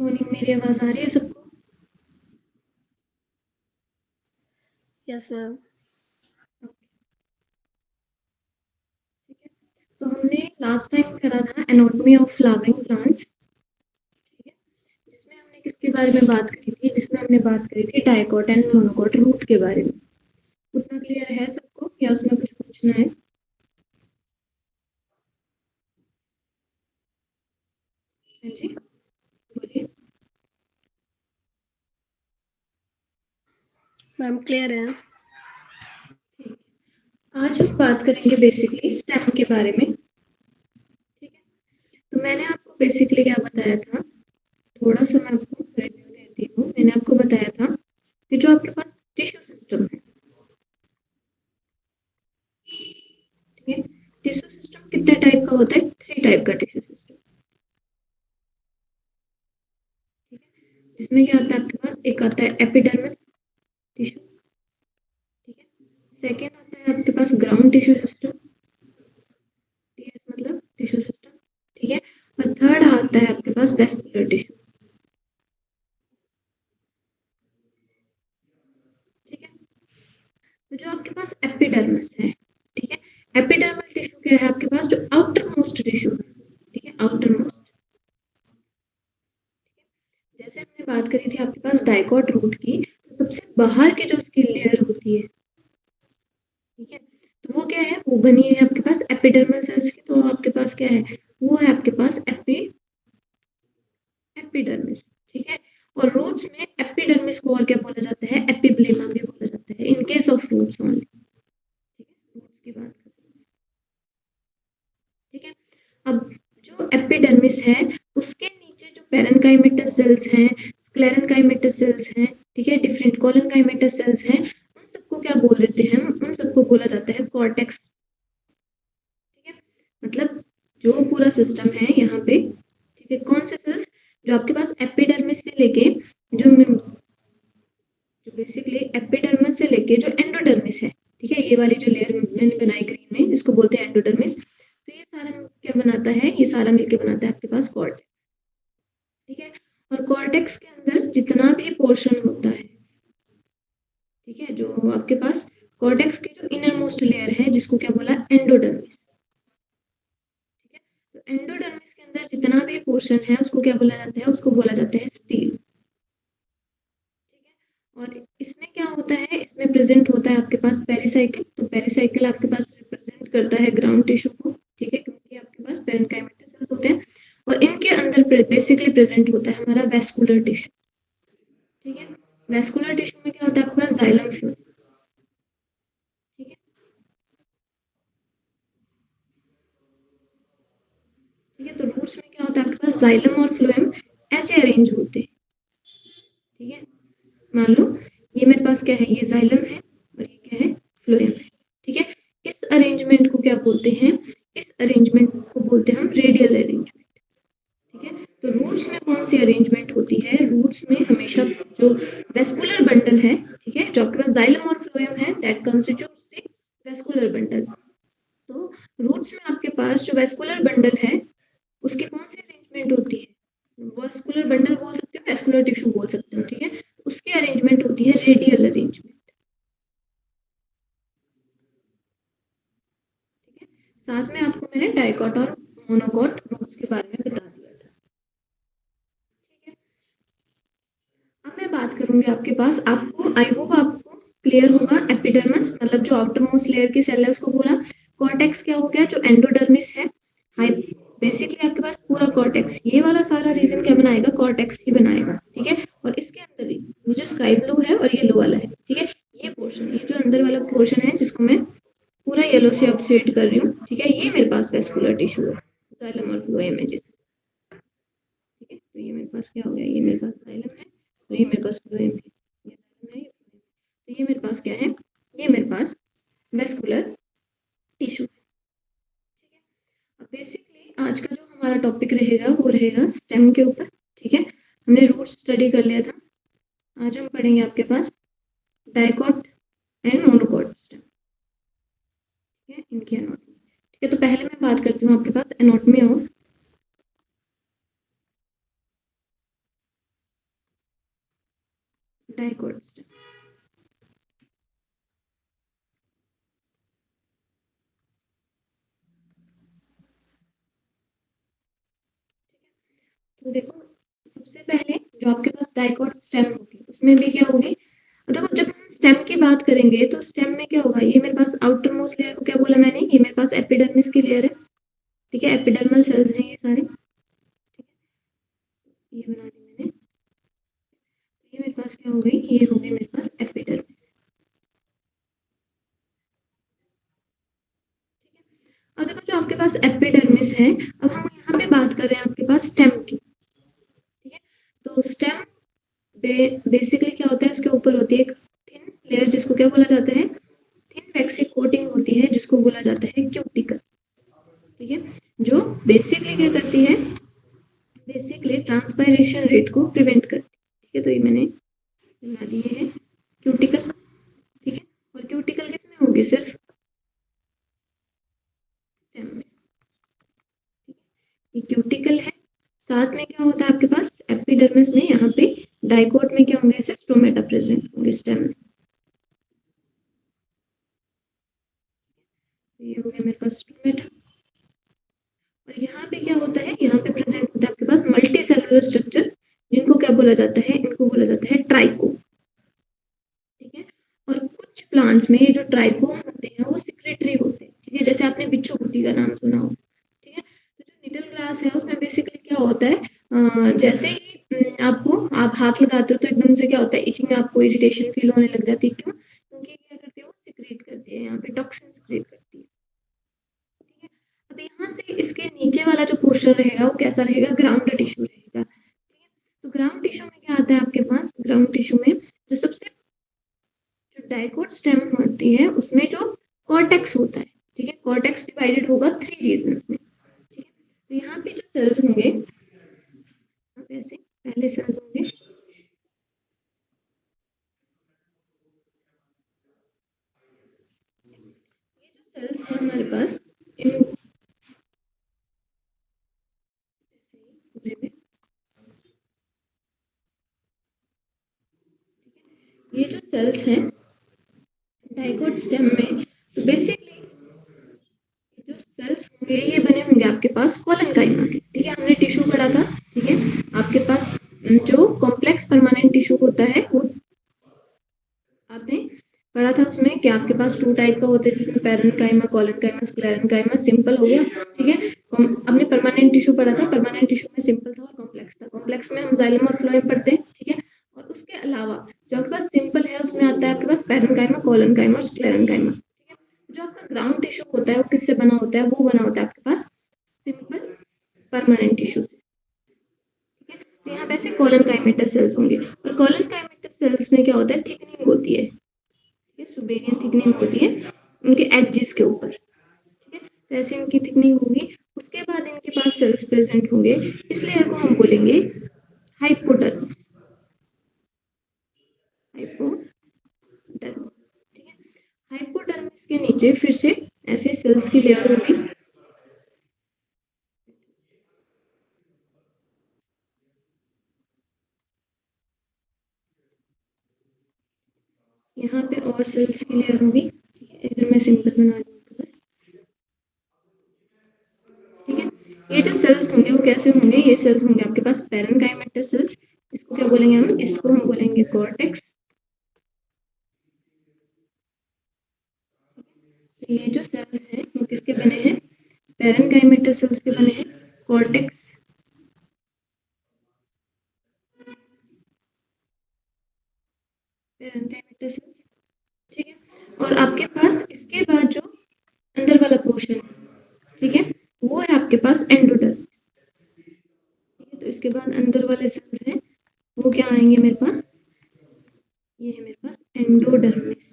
Morning, मेरी आवाज़ आ रही है सबको? Yes ma'am. ठीक है। तो हमने लास्ट टाइम करा था एनाटॉमी ऑफ फ्लावरिंग प्लांट्स, ठीक है, जिसमें हमने किसके बारे में बात करी थी? जिसमें हमने बात करी थी डाइकोट एंड मोनोकोट रूट के बारे में। उतना क्लियर है सबको या उसमें कुछ पूछना है? हाँ जी, बोलिए। मैम क्लियर है। आज हम बात करेंगे बेसिकली स्टेम के बारे में, ठीक है। तो मैंने आपको बेसिकली क्या बताया था, थोड़ा सा मैं आपको रिव्यू देती हूँ। मैंने आपको बताया था कि जो आपके पास टिश्यू सिस्टम है, ठीक है, टिश्यू सिस्टम कितने टाइप का होता है? 3 टाइप का टिश्यू सिस्टम, ठीक है, जिसमें क्या आता है आपके पास? एक आता है एपिडर्मल टिश्यू, ठीक है। सेकेंड आता है आपके पास ग्राउंड टिश्यू सिस्टम, टीएस मतलब टिश्यू सिस्टम, ठीक है। और थर्ड आता है आपके पास वेस्कुलर टिश्यू, ठीक है। तो जो आपके पास एपिडर्मिस है, ठीक है, एपिडर्मल टिश्यू क्या है आपके पास? जो आउटर मोस्ट टिश्यू है, ठीक है, आउटर मोस्ट। जैसे हमने बात करी थी आपके पास डाइकोट रूट की, तो सबसे बाहर की जो उसकी लेयर होती है, ठीक है, तो वो क्या है? वो बनी है आपके पास एपिडर्मल सेल्स की। तो आपके पास क्या है? वो है आपके पास एपिडर्मिस, ठीक है। और रूट्स में एपिडर्मिस को और क्या बोला जाता है? एपिब्लेमा भी बोला जाता है in case of roots only, ठीक है, रूट्स की बात करते हैं, ठीक है। अब जो एपिडर्मिस है, उसके नीचे जो पेरेन्काइमेटस सेल्स हैं, स्क्लेरेन्काइमेटस सेल्स हैं, ठीक है, डिफरेंट कोलनकाइमेटस सेल्स हैं, उन सबको क्या बोल देते हैं? उन सबको बोला जाता है कॉर्टेक्स, ठीक है। मतलब जो पूरा सिस्टम है यहाँ पे, ठीक है, कौन से सेल्स? जो आपके पास एपिडर्मिस से लेके जो बेसिकली एपिडर्मिस से लेके जो एंडोडर्मिस है, ठीक है, ये वाली जो लेयर मैंने बनाई ग्रीन में, इसको बोलते हैं एंडोडर्मिस। तो ये सारा क्या बनाता है? ये सारा मिलके बनाता है आपके पास कॉर्टेक्स, ठीक है। और कॉर्टेक्स के अंदर जितना भी पोर्शन होता है, ठीक है, जो आपके पास कॉर्टेक्स की जो इनर मोस्ट लेयर है, जिसको क्या बोला? एंडोडर्मिस, ठीक है। तो एंडोडर्मिस के अंदर जितना भी पोर्शन है, उसको क्या बोला जाता है? उसको बोला जाता है स्टील, ठीक है। और इसमें क्या होता है? इसमें प्रेजेंट होता है आपके पास पेरिसाइकिल। तो पेरिसाइकिल आपके पास रिप्रेजेंट करता है ग्राउंड टिश्यू को, ठीक है, क्योंकि आपके पास पेरेन्काइमेटस सेल्स होते हैं। और इनके अंदर बेसिकली प्रेजेंट होता है हमारा वेस्कुलर टिश्यू, ठीक है। वेस्कुलर टिश्यू में क्या होता है आपके पास? जाइलम फ्लूइड, ठीक है, ठीक है। तो रूट्स में क्या होता है आपके पास? जाइलम और फ्लोएम ऐसे अरेंज होते हैं, ठीक है। मान लो ये मेरे पास क्या है? ये जाइलम है और ये क्या है? फ्लोएम है, ठीक है। इस अरेंजमेंट को क्या बोलते हैं? इस अरेंजमेंट को बोलते हैं हम रेडियल अरेंजमेंट, ठीक है। तो रूट्स में कौन सी अरेंजमेंट होती है? रूट्स में हमेशा जो वेस्कुलर बंडल है, ठीक है, जो आपके पास जाइलम और फ्लोएम है, that constitutes the vascular bundle. तो रूट्स में आपके पास जो वेस्कुलर बंडल है, उसकी कौन सी अरेंजमेंट होती है? वेस्कुलर बंडल बोल सकते हो, वेस्कुलर टिश्यू बोल सकते हो, ठीक है। उसकी अरेंजमेंट होती है रेडियल अरेंजमेंट, ठीक है। साथ में आपको मैंने डाइकोट और मोनोकोट रूट्स के बारे में बता दिया था, ठीक है। अब मैं बात करूंगी आपके पास, आपको आई होप आपको क्लियर होगा। एपिडर्मिस मतलब जो आउटर मोस्ट लेयर की सेल है, उसको बोला। कॉर्टेक्स क्या हो गया? जो एंडोडर्मिस है। हाई बेसिकली आपके पास पूरा कॉर्टेक्स, ये वाला सारा रीजन क्या बनाएगा? कॉर्टेक्स ही बनाएगा, ठीक है। और इसके अंदर ही ये जो स्काई ब्लू है और ये लो वाला है, ठीक है, ये पोर्शन, ये जो अंदर वाला पोर्शन है, जिसको मैं पूरा येलो से अब शेड कर रही हूँ, ठीक है, ये मेरे पास वेस्कुलर टिश्यू है, जाइलम और फ्लोएम है जिसमें, ठीक है। तो ये मेरे पास क्या हो गया? ये मेरे पास जाइलम है और ये मेरे पास फ्लोएम है, ये जाइलम है, ये फ्लोएम है। तो ये मेरे पास क्या है? ये मेरे पास वेस्कुलर टिश्यू है, ठीक है। अब बेसिकली आज का जो हमारा टॉपिक रहेगा वो रहेगा स्टेम के ऊपर, ठीक है। हमने रूट स्टडी कर लिया था। आज हम पढ़ेंगे आपके पास डाइकोट एंड मोनोकोट स्टेम, ठीक है, इनकी एनाटॉमी, ठीक है। तो पहले मैं बात करती हूँ आपके पास एनाटॉमी ऑफ डाइकोट स्टेम। तो देखो, सबसे पहले जो आपके पास डाइकोट स्टेम होगी उसमें भी क्या होगी, देखो जब हम स्टेम की बात करेंगे तो स्टेम में क्या होगा, ये मेरे पास आउटर मोस्ट लेयर को क्या बोला मैंने, ये मेरे पास एपिडर्मिस की लेयर है, ठीक है, एपिडर्मल सेल्स हैं ये सारे, ठीक है, ये बना दी मैंने, ये मेरे पास क्या हो गई, ये हो गई मेरे पास एपिडर्मिस। अब देखो जो आपके पास एपिडर्मिस है, अब हम यहाँ पे बात कर रहे हैं आपके पास स्टेम की, ठीक है, तो स्टेम बेसिकली क्या होता है, इसके ऊपर होती है एक थिन लेयर जिसको क्या बोला जाता है, थिन वैक्सी कोटिंग होती है जिसको बोला जाता है क्यूटिकल, ठीक है, जो बेसिकली क्या करती है, बेसिकली ट्रांसपायरेशन रेट को प्रिवेंट करती है, ठीक है, तो ये मैंने बना दिए है क्यूटिकल, ठीक है, और क्यूटिकल किसमें होगी, सिर्फ स्टेम में, ये क्यूटिकल है, साथ में क्या होता है आपके पास एपिडर्मिस में, यहाँ पे डाइकोट में क्या होंगे, ऐसे स्टोमेटा प्रेजेंट होंगे स्टेम में, ये हो गया मेरे पास स्टोमेटा, और यहाँ पे क्या होता है, यहाँ पे प्रेजेंट होता है आपके पास मल्टी सेलुलर स्ट्रक्चर, जिनको क्या बोला जाता है, इनको बोला जाता है ट्राइकोम, ठीक है, और कुछ प्लांट्स में ये जो ट्राइकोम होते हैं वो सिक्रेटरी होते हैं, ठीक है, जैसे आपने बिच्छू गुटी का नाम सुना हो, ठीक है, तो जो निडल ग्रास है उसमें बेसिकली क्या होता है, जैसे ही आपको आप हाथ लगाते हो तो एकदम से क्या होता है, इचिंग, आपको इरिटेशन फील होने लग जाती है, क्यों, क्योंकि क्या करते हैं वो सिक्रेट करते हैं, यहाँ पे टॉक्सिन सिक्रेट करती है, ठीक है, अब यहाँ से इसके नीचे वाला जो पोर्शन रहेगा वो कैसा रहेगा, ग्राउंड टिश्यू रहेगा, ठीक है, तो ग्राउंड टिश्यू में क्या आता है आपके पास, ग्राउंड टिश्यू में जो सबसे जो डाइकोट स्टेम होती है उसमें जो कॉर्टेक्स होता है, ठीक है, कॉर्टेक्स डिवाइडेड होगा 3 रीजन्स में, ठीक है, तो यहाँ पे जो सेल्स होंगे, यहाँ पे ऐसे पहले सेल्स होंगे, ये जो सेल्स हैं हमारे पास, इन पूरे में, ये जो सेल्स हैं डाइकोट स्टेम में, तो बेसिकली जो सेल्स होंगे ये बने होंगे आपके पास कॉलन काइमा के, ठीक है, हमने टिश्यू पढ़ा था, ठीक है, आपके पास जो कॉम्प्लेक्स परमानेंट टिश्यू होता है वो आपने पढ़ा था, उसमें कि आपके पास 2 टाइप का होता है, जिसमें पैरेन्काइमा, कॉलेनकाइमा, स्क्लेरेन्काइमा, सिंपल हो गया, ठीक है, हमने परमानेंट टिश्यू पढ़ा था, परमानेंट टिश्यू में सिंपल था और कॉम्प्लेक्स था, कॉम्प्लेक्स में हम जाइलम और फ्लोएम पढ़ते हैं, ठीक है, और उसके अलावा जो आपके पास सिंपल है उसमें आता है आपके पास पैरेन्काइमा, कॉलेनकाइमा और स्क्लेरेन्काइमा, ठीक है, जो आपका ग्राउंड टिश्यू होता है वो किससे बना होता है, वो बना होता है आपके पास सिंपल परमानेंट टिश्यू से, ठीक है, तो यहाँ पे ऐसे कॉलेनकाइमेटस सेल्स होंगे, और कॉलेनकाइमेटस सेल्स में क्या होता है, थिकनिंग होती है, सुबेरियन थिकनिंग होती है उनके एजेस के ऊपर, ठीक है, तो ऐसे इनकी थिकनिंग होगी, उसके बाद इनके पास सेल्स प्रेजेंट होंगे, इस लेयर को हम बोलेंगे हाइपोडर्मिस, हाइपोडर्मिस, ठीक है, हाइपोडर्मिस के नीचे फिर से ऐसे सेल्स की लेयर होगी, यहाँ पे और सेल्स की लेयर होगी, ठीक है, इधर मैं सिंपल बना रही हूँ बस, ठीक है, ये जो सेल्स होंगे वो कैसे होंगे, ये सेल्स होंगे आपके पास पैरेन्काइमेटस सेल्स, इसको क्या बोलेंगे हम, इसको हम बोलेंगे कॉर्टेक्स, ये जो सेल्स हैं वो किसके बने हैं, पैरेन्काइमेटस सेल्स के बने हैं, कॉर्टेक्स, पैरेन्काइमेटस सेल्स, ठीक है, और आपके पास इसके बाद जो अंदर वाला पोर्शन है, ठीक है, वो है आपके पास एंडोडर्मिस, ठीक है, तो इसके बाद अंदर वाले सेल्स हैं वो क्या आएंगे मेरे पास, ये है मेरे पास एंडोडर्मिस,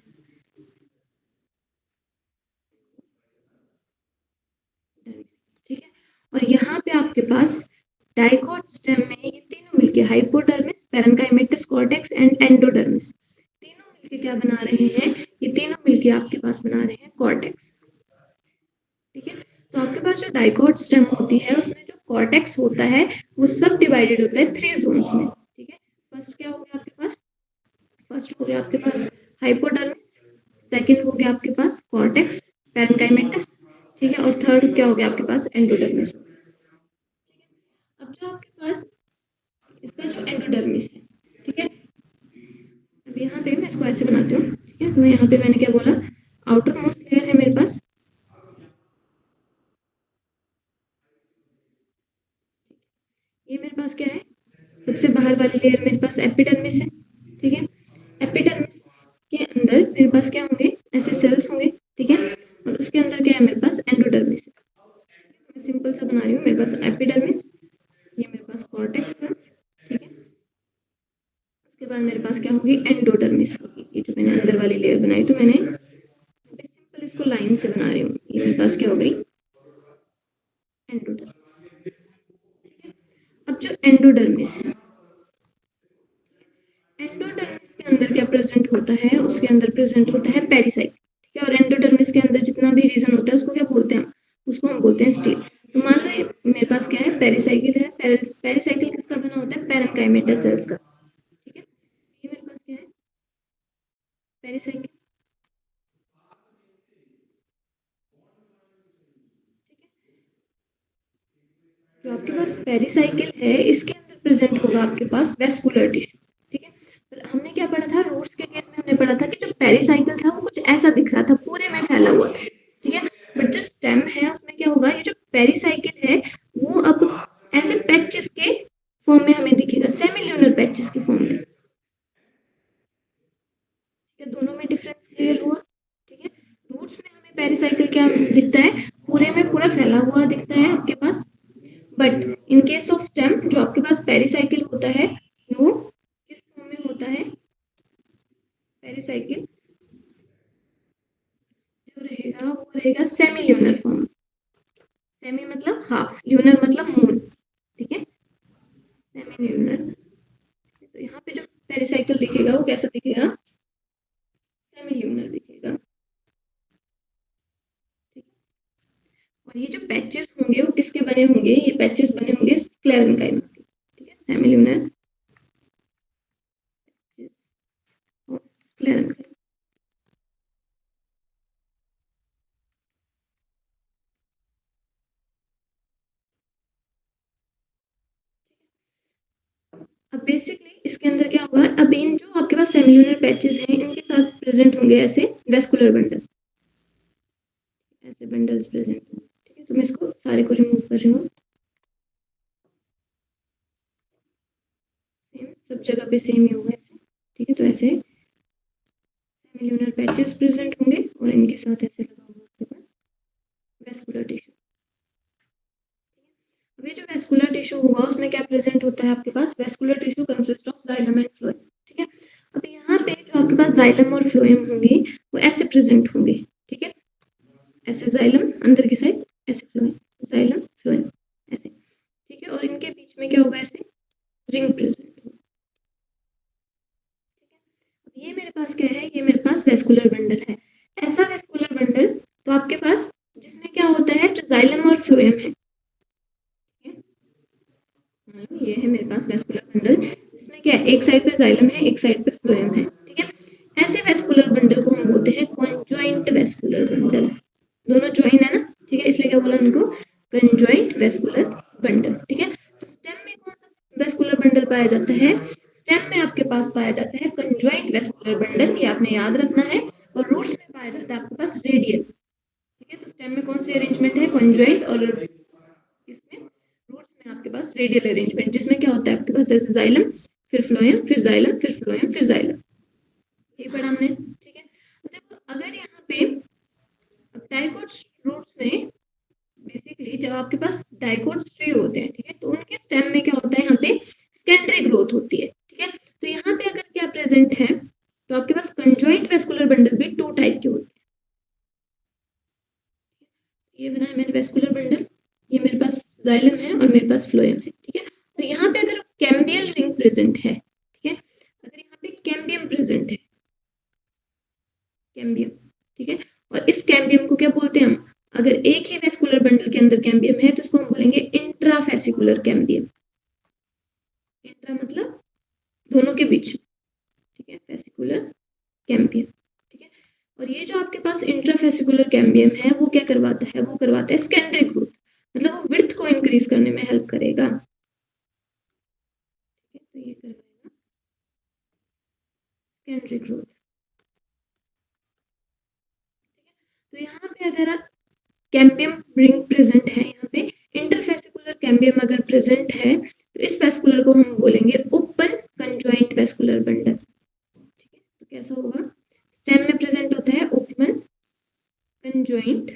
ठीक है, और यहाँ पे आपके पास डाइकोट स्टेम में ये तीनों मिलके hypodermis, parenchymatous, cortex and endodermis, तीनों मिलके क्या बना रहे हैं, ये तीनों मिलके आपके पास बना रहे हैं कॉर्टेक्स, ठीक है, तो आपके पास जो डाइकोट स्टेम होती है उसमें जो कॉर्टेक्स होता है वो सब डिवाइडेड होता है 3 जोन्स में, ठीक है, फर्स्ट क्या हो गया आपके पास फर्स्ट हो गया आपके पास हाइपोडर्मिस, सेकंड हो गया आपके पास कॉर्टेक्स पैरेन्काइमेटस, ठीक है, और थर्ड क्या हो गया आपके पास एंडोडर्मिस। अब जो आपके पास इसका जो एंडोडर्मिस है, ठीक है, अब यहाँ पे मैं इसको ऐसे बनाती हूँ, ठीक है, तो यहाँ पे मैंने क्या बोला, आउटर मोस्ट लेयर है मेरे पास, ये मेरे पास क्या है, सबसे बाहर वाली लेयर मेरे पास एपिडर्मिस है, ठीक है, एपिडर्मिस के अंदर मेरे पास क्या होंगे, ऐसे सेल्स होंगे, ठीक है, और उसके अंदर क्या है मेरे पास एंडोडर्मिस है। मैं सिंपल सा बना रही हूँ, मेरे पास एपिडर्मिस, ये मेरे पास कॉर्टेक्स सेल्स, ठीक है, उसके बाद मेरे पास क्या होगी एंडोडर्मिस होगी, ये जो मैंने अंदर वाली लेयर बनाई, तो मैंने सिंपल इसको लाइन से बना रही हूँ, ये मेरे पास क्या हो गई एंडोडर्मिस। अब जो एंडोडर्मिस है, एंडोडर्मिस के अंदर क्या प्रेजेंट होता है, उसके अंदर प्रेजेंट होता है पेरिसाइकिल, ठीक है, और एंडोडर्मिस के अंदर जितना भी रीजन होता है उसको क्या बोलते हैं, उसको हम बोलते हैं स्टील। तो मान लो ये मेरे पास क्या है पेरिसाइकिल है, पेरिसाइकिल किसका बना होता है पैरेन्काइमेटा सेल्स का, ठीक है, ये मेरे पास क्या है पेरिसाइकिल, जो आपके पास पेरिसाइकिल है इसके अंदर प्रेजेंट होगा आपके पास वेस्कुलर टिश्यू, ठीक है, पर हमने क्या पढ़ा था रूट्स के केस में, हमने पढ़ा था कि जो पेरिसाइकिल था वो कुछ ऐसा दिख रहा था, पूरे में फैला हुआ था, ठीक है, बट जो स्टेम है उसमें क्या होगा, ये जो पेरिसाइकिल है वो अब ऐसे पैचेस के फॉर्म में हमें दिखेगा, सेमिल्यूनर पैचेस की फॉर्म में, ठीक है, दोनों में डिफरेंस क्लियर हुआ, ठीक है, रूट्स में हमें पेरिसाइकिल क्या दिखता है, पूरे में पूरा फैला हुआ दिखता है आपके पास, but in case of stem जो आपके पास पेरिसाइकिल होता है वो किस फॉर्म में होता है, पेरिसाइकिल जो रहेगा वो रहेगा सेमी ल्यूनर फॉर्म, सेमी मतलब हाफ, ल्यूनर मतलब मून, ठीक है, सेमी ल्यूनर। तो यहाँ पे जो पेरिसाइकिल दिखेगा वो कैसा दिखेगा, सेमी ल्यूनर दिखेगा, ठीक, और ये जो पैचेस होंगे वो किसके बने होंगे, ये पैचेस बने होंगे स्क्लेरेंकाइमा के, ठीक है, सेमी ल्यूनर स्क्लेरेंकाइमा। अब बेसिकली इसके अंदर क्या होगा, अब इन जो आपके पास सेमिल्यूनर पैचेस हैं इनके साथ प्रेजेंट होंगे ऐसे वेस्कुलर बंडल, ऐसे बंडल्स प्रेजेंट होंगे, ठीक है, तो मैं इसको सारे को रिमूव कर रही हूँ, सेम सब जगह पे सेम ही होगा ऐसे, ठीक है, तो ऐसे सेमिल्यूनर पैचेस प्रेजेंट होंगे और इनके साथ ऐसे लगा होगा आपके पास वेस्कुलर टिश्यू। अब ये जो वेस्कुलर टिश्यू होगा उसमें क्या प्रेजेंट होता है आपके पास, vascular tissue consist of xylem and phloem, ठीक है, अब यहाँ पे जो आपके पास जाइलम और फ्लोएम होंगे वो ऐसे प्रेजेंट होंगे, ठीक है, ऐसे जाइलम अंदर की साइड, ऐसे फ्लोएम, जाइलम फ्लोएम ऐसे, ठीक है, और इनके बीच में क्या होगा ऐसे रिंग प्रेजेंट होगा, ठीक है, अब ये मेरे पास क्या है, ये मेरे पास वेस्कुलर बंडल है, ऐसा वेस्कुलर बंडल तो आपके पास जिसमें क्या होता है, जो जाइलम और फ्लोएम है, ये है मेरे पास वेस्कुलर बंडल, इसमें क्या है एक साइड पे जाइलम है एक साइड पे फ्लोएम है, ठीक है, ऐसे वेस्कुलर बंडल को हम बोलते हैं कॉन्जॉइंट वेस्कुलर बंडल, दोनों ज्वाइन है ना, ठीक है, इसलिए क्या बोला उनको कंजॉइंट वेस्कुलर बंडल, ठीक है, तो स्टेम में कौन सा वेस्कुलर बंडल पाया जाता है, स्टेम में आपके पास पाया जाता है कंजॉइंट वेस्कुलर बंडल, ये आपने याद रखना है, और रूट्स में पाया जाता है आपके पास रेडियल, ठीक है, तो स्टेम में कौन सी अरेंजमेंट है कंजॉइंट, और इसमें रूट्स में आपके पास रेडियल अरेंजमेंट, जिसमें क्या होता है आपके पास ऐसे जाइलम फिर फ्लोएम फिर जाइलम फिर फ्लोएम फिर जाइलम, ये पढ़ा हमने, ठीक है, देखो अगर यहाँ पे डाइकोट रूट्स में बेसिकली जब आपके पास डाइकोट्स ट्री होते हैं, ठीक है, तो उनके स्टेम में क्या होता है, यहाँ पे सेकेंडरी ग्रोथ होती है, ठीक है, तो यहाँ पे अगर क्या प्रेजेंट है, तो आपके पास कंजॉइंट वेस्कुलर बंडल भी टू टाइप के होते हैं, ये बनाया मैंने वेस्कुलर बंडल, ये मेरे पास जाइलम है और मेरे पास फ्लोएम है, ठीक है, और यहाँ पे अगर कैम्बियल रिंग प्रेजेंट है, ठीक है, अगर यहाँ पे कैम्बियम प्रेजेंट है, कैम्बियम, ठीक है, और इस कैम्बियम को क्या बोलते हैं हम, अगर एक ही वेस्कुलर बंडल के अंदर कैम्बियम है तो इसको हम बोलेंगे इंट्राफेसिकुलर कैम्बियम, इंट्रा मतलब दोनों के बीच, ठीक है, वेस्कुलर कैम्बियम, ठीक है। और ये जो आपके पास इंट्रावेस्कुलर कैम्बियम है वो क्या करवाता है, वो करवाता है सेकेंडरी ग्रोथ, मतलब वो विड्थ को इंक्रीज करने में हेल्प करेगा, ठीक है। तो ये करवाएगा सेकेंडरी ग्रोथ, तो यहाँ पे अगर कैम्बियम रिंग प्रेजेंट है, यहाँ पे इंटरवेस्कुलर कैम्बियम अगर प्रेजेंट है तो इस वेस्कुलर को हम बोलेंगे ओपन कंजॉइंट वेस्कुलर बंडल, ठीक है। तो कैसा होगा, स्टेम में प्रेजेंट होता है ओपन कंजॉइंट,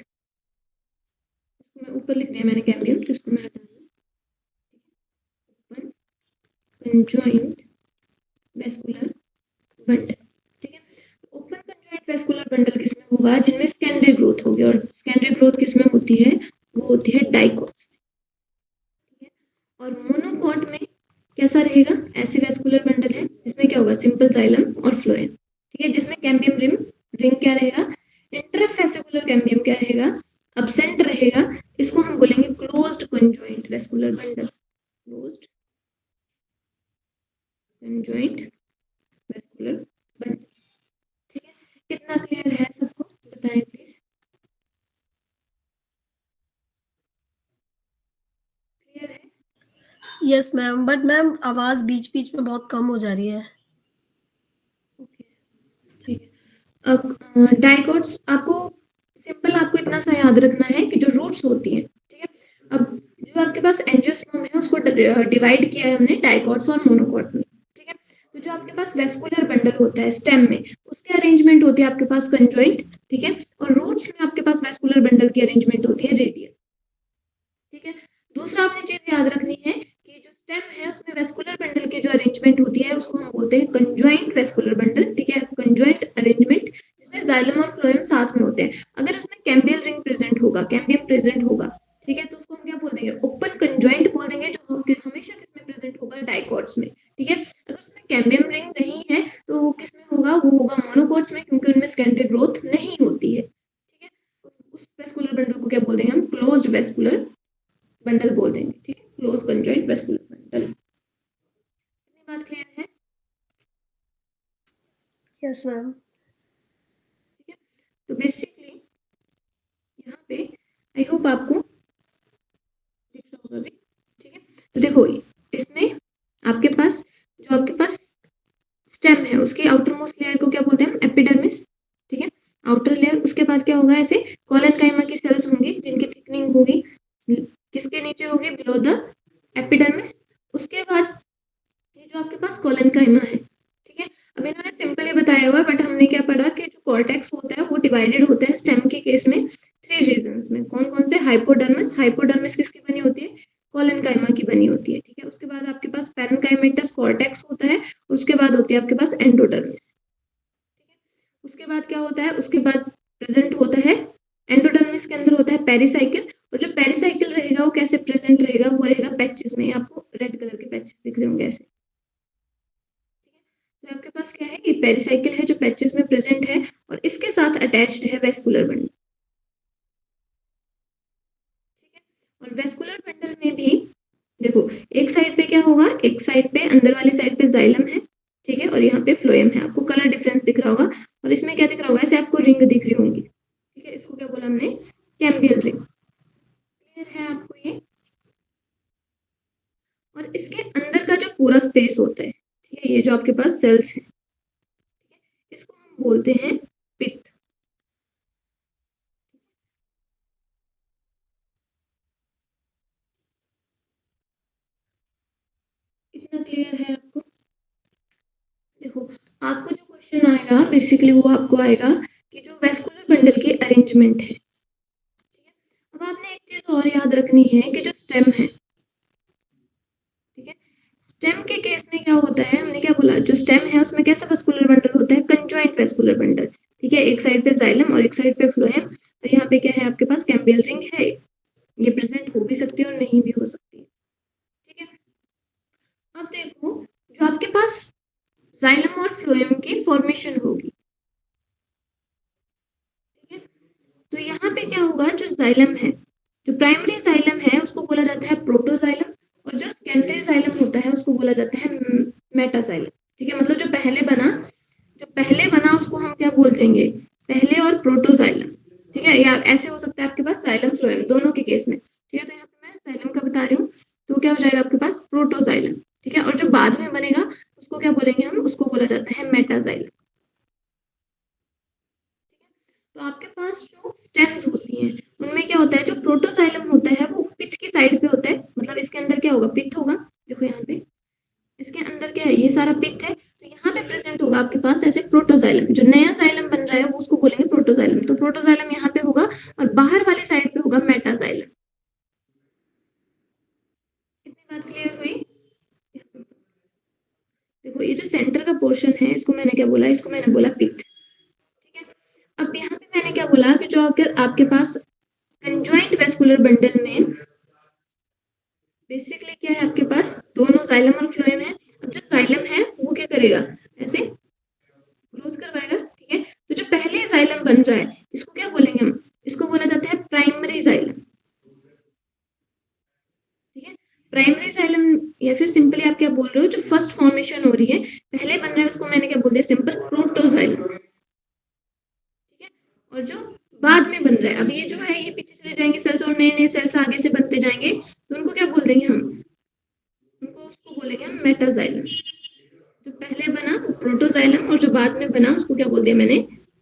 इसको मैं ऊपर लिख दिया मैंने कैम्बियम, तो इसको मैं हटा दूँ, ओपन कंजॉइंट वेस्कुलर बंडल, ठीक है। ओपन कंजॉइंट वेस्कुलर बंडल किसमें होगा, जिनमें सेकेंडरी ग्रोथ होगी, और सेकेंडरी ग्रोथ किसमें होती है, वो होती है डाइकोट्स, ठीक है। और मोनोकॉट में कैसा रहेगा, ऐसे वेस्कुलर बंडल है जिसमें क्या होगा, सिंपल जाइलम और फ्लोएम, ठीक है, जिसमें कैम्बियम रिंग क्या रहेगा, इंटरफेसिकुलर कैम्बियम क्या रहेगा, अब्सेंट रहेगा, इसको हम बोलेंगे closed conjoint vascular bundle, closed conjoint vascular bundle, ठीक है। कितना क्लियर है सबको, बताएं प्लीज, क्लियर है। यस मैम, बट मैम आवाज बीच बीच में बहुत कम हो जा रही है। ओके, ठीक है। डाइकोट्स आपको सिंपल, आपको इतना सा याद रखना है कि जो रूट्स होती हैं, ठीक है। अब जो आपके पास एंजियोस्पर्म है उसको डिवाइड किया है हमने डाइकोट्स और मोनोकॉट में, ठीक है। तो जो आपके पास वेस्कुलर बंडल होता है स्टेम में, उसके अरेंजमेंट होती है आपके पास कंजॉइंट, ठीक है। और रूट्स में आपके पास वेस्कुलर बंडल की अरेंजमेंट होती है रेडियल, ठीक है। दूसरा आपने चीज याद रखनी है कि जो स्टेम है उसमें वेस्कुलर बंडल की जो अरेंजमेंट होती है उसको हम बोलते हैं कंजॉइंट वेस्कुलर बंडल, ठीक है, कंजॉइंट अरेंजमेंट, जिसमें जाइलम और फ्लोएम साथ में होते हैं। अगर उसमें कैम्बियल रिंग प्रेजेंट होगा, कैम्बियम प्रेजेंट होगा, ठीक है, तो उसको हम क्या बोल देंगे, ओपन कंजॉइंट बोल देंगे, जो हमेशा किसमें प्रेजेंट होगा, डाइकॉट्स में, ठीक है। अगर उसमें कैम्बियम रिंग नहीं है तो वो किसमें होगा, वो होगा मोनोकॉट्स में, क्योंकि उनमें सेकेंडरी ग्रोथ नहीं होती है, ठीक है। उस वेस्कुलर बंडल को क्या बोल देंगे हम, क्लोज्ड वेस्कुलर बंडल बोल देंगे, ठीक है, क्लोज कंजॉइंट वेस्कुलर बंडल। इतनी बात क्लियर है, यस मैम। ठीक है। तो बेसिकली यहाँ पे आई होप आपको दिख रहा होगा अभी, ठीक है। तो देखो इसमें आपके पास जो आपके पास स्टेम है उसके आउटर मोस्ट लेयर को क्या बोलते हैं हम, एपिडर्मिस, ठीक है, आउटर लेयर। उसके बाद क्या होगा, ऐसे कॉलेनकाइमा की सेल्स होंगी जिनकी थिकनिंग होगी किसके नीचे होगी, बिलो द एपिडर्मिस। उसके बाद ये जो आपके पास कॉलेनकाइमा है, ठीक है। अब इन्होंने सिंपली बताया हुआ है, बट हमने क्या पढ़ा कि जो कॉर्टेक्स होता है वो डिवाइडेड होता है स्टेम के केस में 3 रीजन्स में, कौन कौन से, हाइपोडर्मिस, हाइपोडर्मिस किसकी बनी होती है, कॉलेनकाइमा की बनी होती है, ठीक है। उसके बाद आपके पास पेरेन्काइमेटस कॉर्टेक्स होता है, उसके बाद होती है आपके पास एंडोडर्मिस, ठीक है। उसके बाद क्या होता है, उसके बाद प्रेजेंट होता है एंडोडर्मिस के अंदर होता है पेरिसाइकिल, और जो पेरिसाइकिल रहेगा वो कैसे प्रेजेंट रहेगा, वो रहेगा पैचेस में, आपको रेड कलर के पैचेस दिख रहे होंगे ऐसे, तो आपके पास क्या है कि पेरिसाइकिल है जो पैचेस में प्रेजेंट है, और इसके साथ अटैच्ड है वेस्कुलर बंडल, ठीक है। और वेस्कुलर बंडल में भी देखो एक साइड पे क्या होगा, एक साइड पे अंदर वाली साइड पे जाइलम है, ठीक है, और यहाँ पे फ्लोएम है, आपको कलर डिफरेंस दिख रहा होगा, और इसमें क्या दिख रहा होगा, ऐसे आपको रिंग दिख रही होंगी, ठीक है। इसको क्या बोला हमने, कैम्बियल रिंग, क्लियर है आपको ये। और इसके अंदर का जो पूरा स्पेस होता है, ठीक है, ये जो आपके पास सेल्स है, इसको हम बोलते हैं पित्त, इतना क्लियर है आपको। देखो आपको जो क्वेश्चन आएगा बेसिकली वो आपको आएगा कि जो वेस्कुलर बंडल की अरेंजमेंट है, ठीक है। अब आपने एक चीज और याद रखनी है कि जो स्टेम है, ठीक है, स्टेम के केस में क्या होता है, हमने क्या बोला, जो स्टेम है उसमें कैसा वेस्कुलर बंडल होता है, कंजॉइंट वेस्कुलर बंडल, ठीक है। एक साइड पे जाइलम और एक साइड पे फ्लोएम, और यहाँ पे क्या है आपके पास कैम्बियल रिंग है, ये प्रेजेंट हो भी सकती है और नहीं भी हो सकती है, ठीक है। अब देखो जो आपके पास जाइलम और फ्लोएम की फॉर्मेशन होगी, ठीक है। तो यहाँ पे क्या होगा, जो जाइलम है, जो प्राइमरी जाइलम है उसको बोला जाता है प्रोटोजाइलम, और जो सेकेंडरी जाइलम होता है उसको बोला जाता है मेटाजाइलम, ठीक है। मतलब जो पहले बना, बोलेंगे पहले और प्रोटोजाइलम, ठीक है, या ऐसे हो सकता है आपके पास जाइलम फ्लोएम, दोनों के केस में, ठीक है। तो यहाँ पे मैं जाइलम का बता रही हूँ, तो क्या हो जाएगा आपके पास प्रोटोजाइलम, ठीक है। और जो बाद में बनेगा उसको क्या बोलेंगे हम, उसको बोला जाता है मेटाजाइलम। तो आपके पास जो स्टेम्स होती हैं उनमें क्या होता है, जो प्रोटोजाइलम होता है वो पिथ की साइड पे होता है, मतलब इसके अंदर क्या होगा, पिथ होगा, देखो यहाँ पे इसके अंदर क्या है, ये सारा पिथ है, तो यहाँ पे प्रेजेंट होगा आपके पास ऐसे प्रोटोजाइलम, जो नया जाइलम बन रहा है वो उसको बोलेंगे प्रोटोजाइलम, तो प्रोटोजाइलम यहाँ पे होगा और बाहर वाली साइड पे होगा मेटाजाइलम। इतनी बात क्लियर हुई। देखो ये जो सेंटर का पोर्शन है इसको मैंने क्या बोला, इसको मैंने बोला पिथ, ठीक है। अब यहाँ पे मैंने क्या बोला कि जो अगर आपके पास कंजॉइंट वेस्कुलर बंडल में बेसिकली क्या है, आपके पास दोनों जाइलम और फ्लोएम है। अब जो जाइलम है वो क्या करेगा, ऐसे ग्रोथ करवाएगा, ठीक है। तो जो पहले जाइलम बन रहा है इसको क्या बोलेंगे हम, इसको बोला जाता है प्राइमरी जाइलम, ठीक है। प्राइमरी जाइलम, या फिर सिंपली आप क्या बोल रहे हो, जो फर्स्ट फॉर्मेशन हो रही है पहले बन रहा है उसको मैंने क्या बोल दिया, सिंपल प्रोटोजाइलम, ठीक है। और जो बाद में बन रहा है, अब ये जो है ये पीछे चले जाएंगे सेल्स और नए नए सेल्स आगे से बनते जाएंगे, तो उनको क्या बोल देंगे हम, उनको उसको बोलेंगे हम मेटाजाइलम। जो पहले बना वो प्रोटोजाइलम और जो बाद में बना उसको क्या बोल दिया मैंने,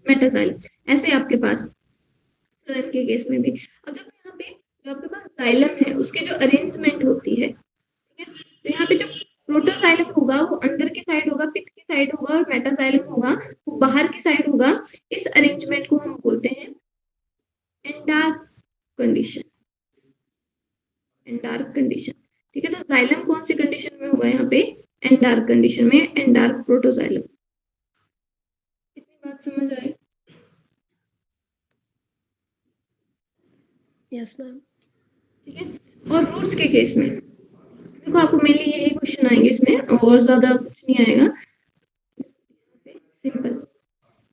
मेटाजाइलम। ऐसे आपके पास फ्लोएम के केस में भी। अब देखो यहाँ पे जो आपके पास जाइलम है उसकी जो अरेंजमेंट होती है, ठीक है, तो यहाँ पे जो प्रोटोजाइलम होगा वो अंदर की साइड होगा, पिथ की साइड होगा, और मेटाजाइलम होगा वो बाहर की साइड होगा। इस अरेंजमेंट को हम बोलते हैं एंडार्क कंडीशन, एंडार्क कंडीशन, ठीक है। तो जाइलम कौन सी कंडीशन में होगा यहाँ पे, एंडार्क कंडीशन में, एंडार्क प्रोटोजाइलम। इतनी बात समझ आई। Yes ma'am. ठीक है। और रूट्स के केस में देखो आपको मेनली यही क्वेश्चन आएंगे इसमें, और ज्यादा कुछ नहीं आएगा, सिंपल।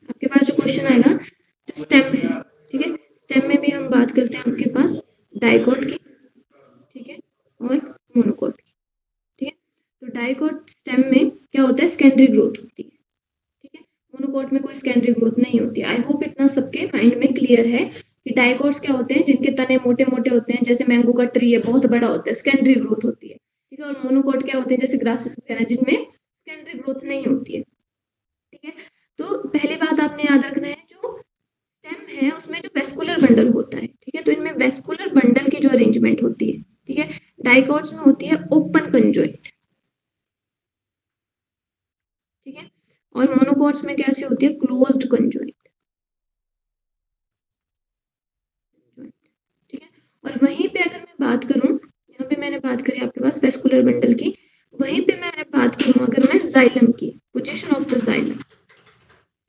आपके पास जो क्वेश्चन आएगा जो स्टेम है, ठीक है, स्टेम में भी हम बात करते हैं आपके पास डाइकोट की, ठीक है, और मोनोकोट की, ठीक है। तो डाइकोट स्टेम में क्या होता है, सेकेंडरी ग्रोथ होती है, ठीक है। मोनोकोट में कोई सेकेंडरी ग्रोथ नहीं होती। आई होप इतना सबके माइंड में क्लियर है कि डाइकोट्स क्या होते हैं, जिनके तने मोटे मोटे होते हैं, जैसे मैंगो का ट्री है बहुत बड़ा होता है, सेकेंडरी ग्रोथ होती है, ठीक है। और मोनोकोट क्या होते हैं, जैसे ग्रासेस वगैरह, जिनमें सेकेंडरी ग्रोथ नहीं होती है, ठीक है। तो पहली बात आपने याद रखना है, जो स्टेम है उसमें जो वेस्कुलर बंडल होता है, ठीक है, तो इनमें वेस्कुलर बंडल की जो अरेंजमेंट होती है, ठीक है, डाइकोट्स में होती है ओपन कंजॉइंट, ठीक है, और मोनोकोट्स में कैसे होती है, क्लोज्ड कंजॉइंट, ठीक है। और वहीं पे अगर मैं बात करूं, यहाँ पे मैंने बात करी आपके पास वेस्कुलर बंडल की, वहीं पे मैंने बात करूं अगर मैं जाइलम की, पोजीशन ऑफ द जाइलम,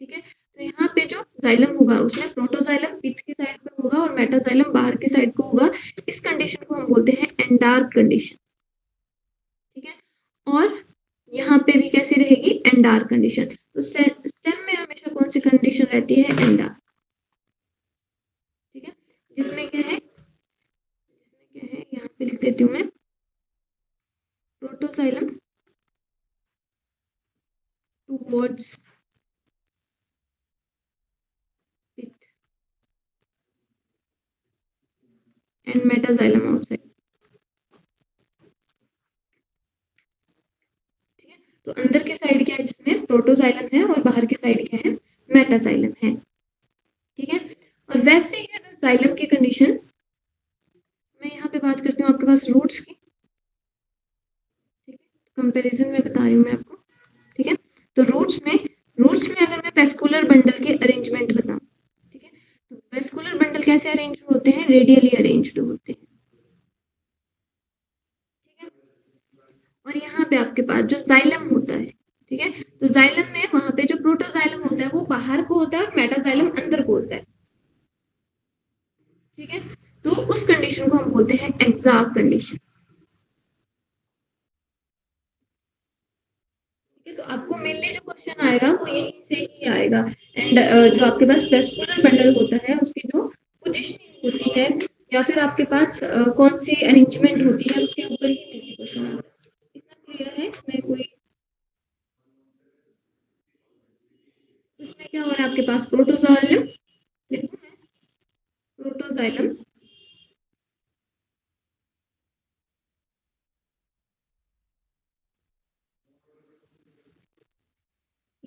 ठीक है। तो यहाँ पे जो जाइलम होगा उसमें प्रोटोजाइलम पिथ की साइड पे होगा और मेटाजाइलम बाहर की साइड को होगा। इस कंडीशन को हम बोलते हैं एंडार्क कंडीशन, ठीक है। और यहाँ पे भी कैसी रहेगी, एंडार्क कंडीशन। तो स्टेम में हमेशा कौन सी कंडीशन रहती है, एंडार्क, ठीक है। जिसमें क्या है, जिसमें क्या है, यहाँ पे लिख देती हूँ मैं, protoxylem towards pith and metaxylem outside, ठीक है। तो अंदर की साइड क्या है, जिसमें प्रोटोजाइलम है, और बाहर की साइड क्या है, मेटाजाइलम है, ठीक है। और वैसे ही अगर जाइलम की कंडीशन, मैं यहाँ पे बात करती हूँ आपके पास रूट्स की, ठीक है, कंपैरिजन में बता रही हूँ मैं आपको, ठीक है। तो रूट्स में अगर मैं वेस्कुलर बंडल के अरेंजमेंट बताऊँ, ठीक है, तो वेस्कुलर बंडल कैसे अरेंज होते हैं, रेडियली अरेंज्ड होते हैं, ठीक है। और यहाँ पे आपके पास जो जाइलम होता है, ठीक है, तो जाइलम में वहां पे जो प्रोटोजाइलम होता है वो बाहर को होता है और मेटाजाइलम अंदर को होता है, ठीक है। तो उस कंडीशन को हम बोलते हैं एक्साक्ट कंडीशन, ठीक है। तो आपको मेनली जो क्वेश्चन आएगा वो यहीं से ही आएगा। एंड जो आपके पास वेस्कुलर बंडल होता है उसकी जो पोजिशनिंग होती है, या फिर आपके पास कौन सी अरेंजमेंट होती है, उसके ऊपर ही मेनली क्वेश्चन आता है। इतना क्लियर है, इसमें कोई, इसमें क्या हो रहा है आपके पास पास प्रोटोजाइलम, लिखूं मैं protoxylem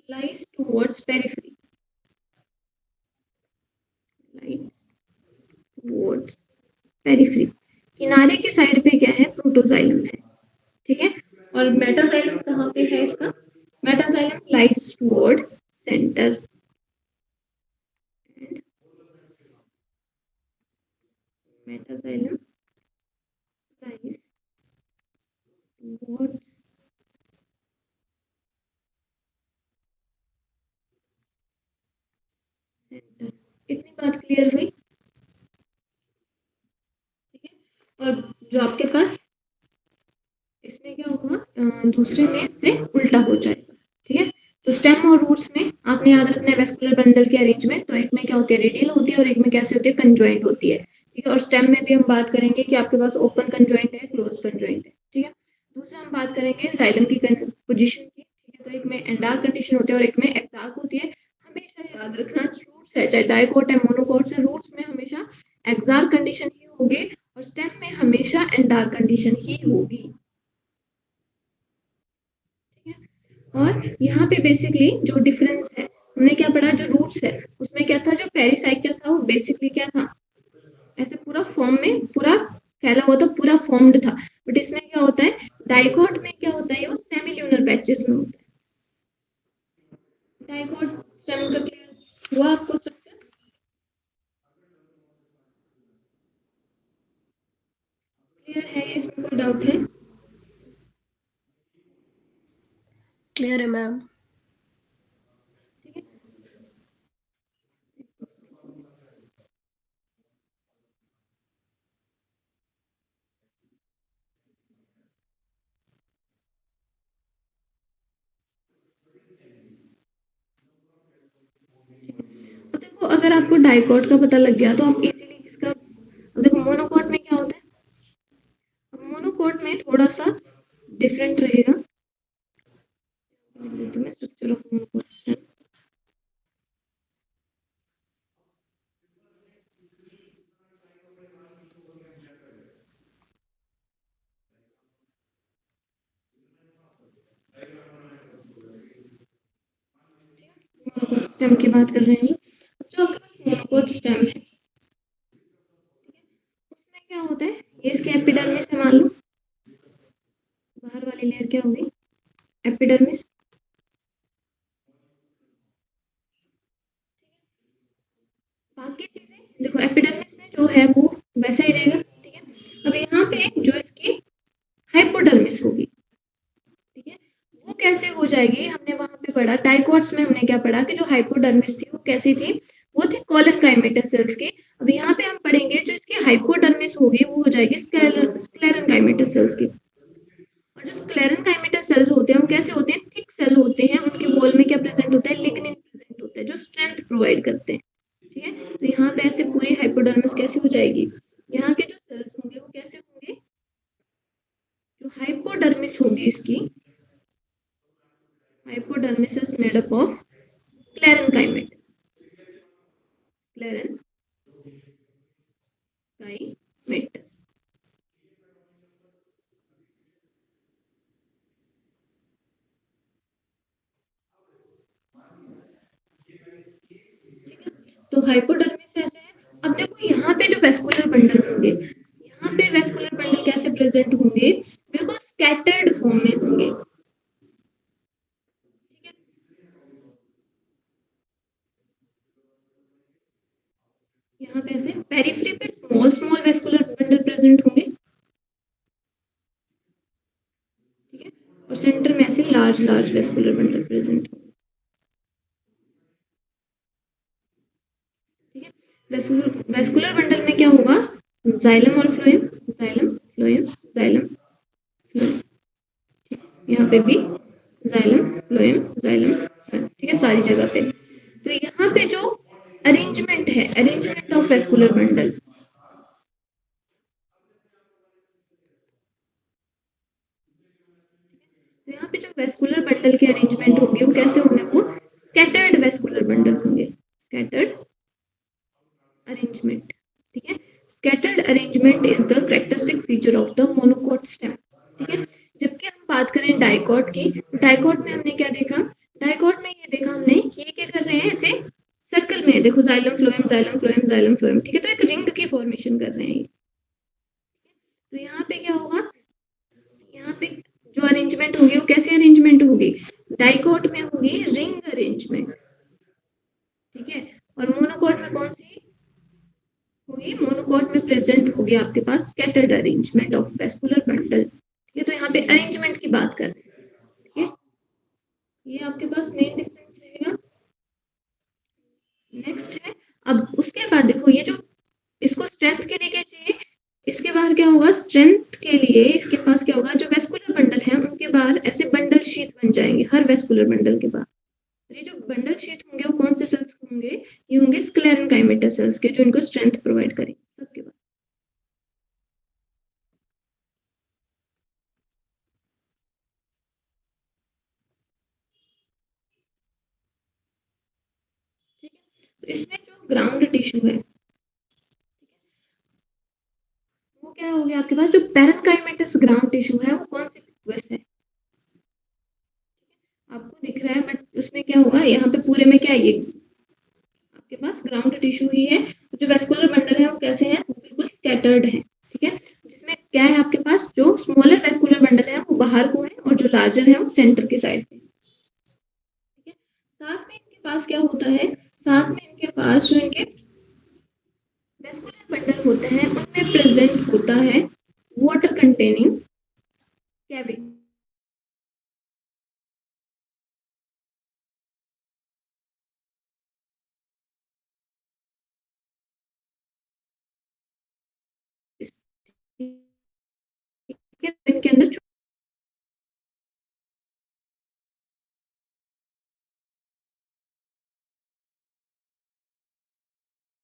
lies towards periphery, lies towards periphery, किनारे की साइड पे क्या है, प्रोटोजाइलम है, ठीक है। और मेटाजाइलम कहाँ पे है इसका, metaxylem lies toward centre, metaxylem lies towards centre. इतनी बात क्लियर हुई, ठीक है। और जो आपके पास इसमें क्या होगा, दूसरे में से उल्टा हो जाएगा, ठीक है। तो स्टेम और रूट्स में आपने याद रखना है वेस्कुलर बंडल के अरेंजमेंट, तो एक में क्या होती है, रेडियल होती है, और एक में कैसे होती है, कंजॉइंट होती है, ठीक है। और स्टेम में भी हम बात करेंगे कि आपके पास ओपन कंजॉइंट है, क्लोज कंजॉइंट है, ठीक है। दूसरा हम बात करेंगे जाइलम की पोजीशन की, ठीक है। तो एक में एंडार कंडीशन होती है और एक में एक्साक होती है। हमेशा याद रखना रूट्स है, चाहे डाइकोट है मोनोकोट से, रूट्स में हमेशा एक्सार कंडीशन ही होगी और स्टेम में हमेशा एंडार कंडीशन ही होगी, ठीक है। और यहाँ पे बेसिकली जो डिफरेंस है, हमने क्या पढ़ा, जो रूट्स है उसमें क्या था, जो पेरिसाइकिल था वो बेसिकली क्या था, ऐसे पूरा फॉर्म में पूरा फैला हुआ था, पूरा फॉर्म्ड था। बट इसमें क्या होता है, डाइकोट में क्या होता है, वो सेमिल्यूनर पैचेस में होता है। डाइकोट स्टेम का क्लियर हुआ आपको स्ट्रक्चर, क्लियर है ये, इसमें कोई डाउट है? क्लियर है मैम। ठीक है। अब देखो अगर आपको डाइकोट का पता लग गया तो आप इजीली इसका, अब देखो मोनोकोट में क्या होता है, अब मोनोकोट में थोड़ा सा डिफरेंट रहेगा, मैं structure of monocot, monocot stem की बात कर रहे हैं। जो आपके पास मोनोकोट स्टेम है, उसमें क्या होता है, ये इसके एपिडर्मिस है मान लो, बाहर वाली लेयर क्या होगी, एपिडर्मिस। बाकी चीजें देखो एपिडर्मिस में जो है वो वैसा ही रहेगा, ठीक है। अब यहाँ पे जो इसकी हाइपोडर्मिस होगी, ठीक है, वो कैसे हो जाएगी, हमने वहां पे पढ़ा डाइकोट्स में, हमने क्या पढ़ा कि जो हाइपोडर्मिस थी वो कैसी थी, वो थी कॉलन काइमेटस सेल्स की। अब यहाँ पे हम पढ़ेंगे जो इसकी हाइपोडर्मिस होगी वो हो जाएगी स्क्लेरन काइमेटस सेल्स की। और जो स्क्लेरन काइमेटस सेल्स होते हैं वो कैसे होते हैं, थिक सेल होते हैं, उनके वॉल में क्या प्रेजेंट होता है, लिग्निन प्रेजेंट होता है जो स्ट्रेंथ प्रोवाइड करते हैं, ठीक है। तो यहाँ पे ऐसे पूरी हाइपोडर्मिस कैसे हो जाएगी, यहाँ के जो सेल्स होंगे वो कैसे होंगे, जो हाइपोडर्मिस होगी इसकी, hypodermis is made up of sclerenchymatous, sclerenchymatous. तो हाइपोडर्मिस ऐसे है। अब देखो यहाँ पे जो वेस्कुलर बंडल होंगे, यहाँ पे वेस्कुलर बंडल कैसे प्रेजेंट होंगे, बिल्कुल स्कैटर्ड फॉर्म में होंगे, ठीक है। यहाँ पे ऐसे पेरिफेरी पे small small vascular bundle present होंगे, ठीक है। और सेंटर में ऐसे large large vascular bundle present होंगे, ठीक है। वेस्कुलर बंडल में क्या होगा, जाइलम और phloem, xylem phloem, xylem phloem, यहाँ पे भी जाइलम फ्लोएम, जाइलम फ्लोएम, ठीक है, सारी जगह पे। तो यहाँ पे जो अरेंजमेंट है, अरेंजमेंट ऑफ वेस्कुलर बंडल, तो यहाँ पे जो वेस्कुलर बंडल के अरेंजमेंट होंगे वो कैसे होंगे, वो स्कैटर्ड वेस्कुलर बंडल होंगे, scattered arrangement. ठीक है, scattered arrangement is the characteristic feature of the monocot stem. ठीक है, जबकि हम बात करें डाइकॉट की, डाइकॉट में हमने क्या देखा, डाइकॉट में ये देखा हमने कि ये क्या कर रहे हैं, ऐसे सर्कल में, देखो xylem phloem xylem phloem xylem phloem, ठीक है, तो एक रिंग की फॉर्मेशन कर रहे हैं ये। तो यहाँ पे क्या होगा, यहाँ पे जो अरेंजमेंट होगी वो कैसे अरेंजमेंट होगी, डाइकॉट में होगी रिंग अरेंजमेंट, ठीक है, और मोनोकॉट में कौन सी होगी, मोनोकॉट में प्रेजेंट होगी आपके पास scattered arrangement of vascular bundle. ठीक है, तो यहाँ पे अरेंजमेंट की बात कर रहे हैं। ठीक है, ये आपके पास मेन डिफरेंस रहेगा। नेक्स्ट है, अब उसके बाद देखो ये जो इसको स्ट्रेंथ के लिए क्या चाहिए, इसके बाहर क्या होगा, स्ट्रेंथ के लिए इसके पास क्या होगा, जो वेस्कुलर बंडल है उनके बाहर ऐसे बंडल शीट बन जाएंगे, हर वेस्कुलर बंडल के बाहर। ये जो बंडल शीट होंगे वो कौन से सेल्स होंगे, ये होंगे स्क्लेरेनकाइमेटा सेल्स के, जो इनको स्ट्रेंथ प्रोवाइड करेंगे सबके बाद। ठीक है, तो इसमें जो ग्राउंड टिश्यू है वो क्या हो गया आपके पास, जो पैरेन्काइमेटस ग्राउंड टिश्यू है वो कौन सी वेस्ट है, आपको दिख रहा है, बट उसमें क्या होगा, यहाँ पे पूरे में क्या है, ये आपके पास ग्राउंड टिश्यू ही है। जो वेस्कुलर बंडल है वो कैसे है, वो बिल्कुल स्कैटर्ड है। ठीक है, जिसमें क्या है आपके पास, जो स्मॉलर वेस्कुलर बंडल है वो बाहर को है और जो लार्जर है वो सेंटर के साइड पे। ठीक है, साथ में इनके पास क्या होता है, साथ में इनके पास जो इनके वेस्कुलर बंडल होते हैं उनमें प्रेजेंट होता है वाटर कंटेनिंग कैविटी। इनके अंदर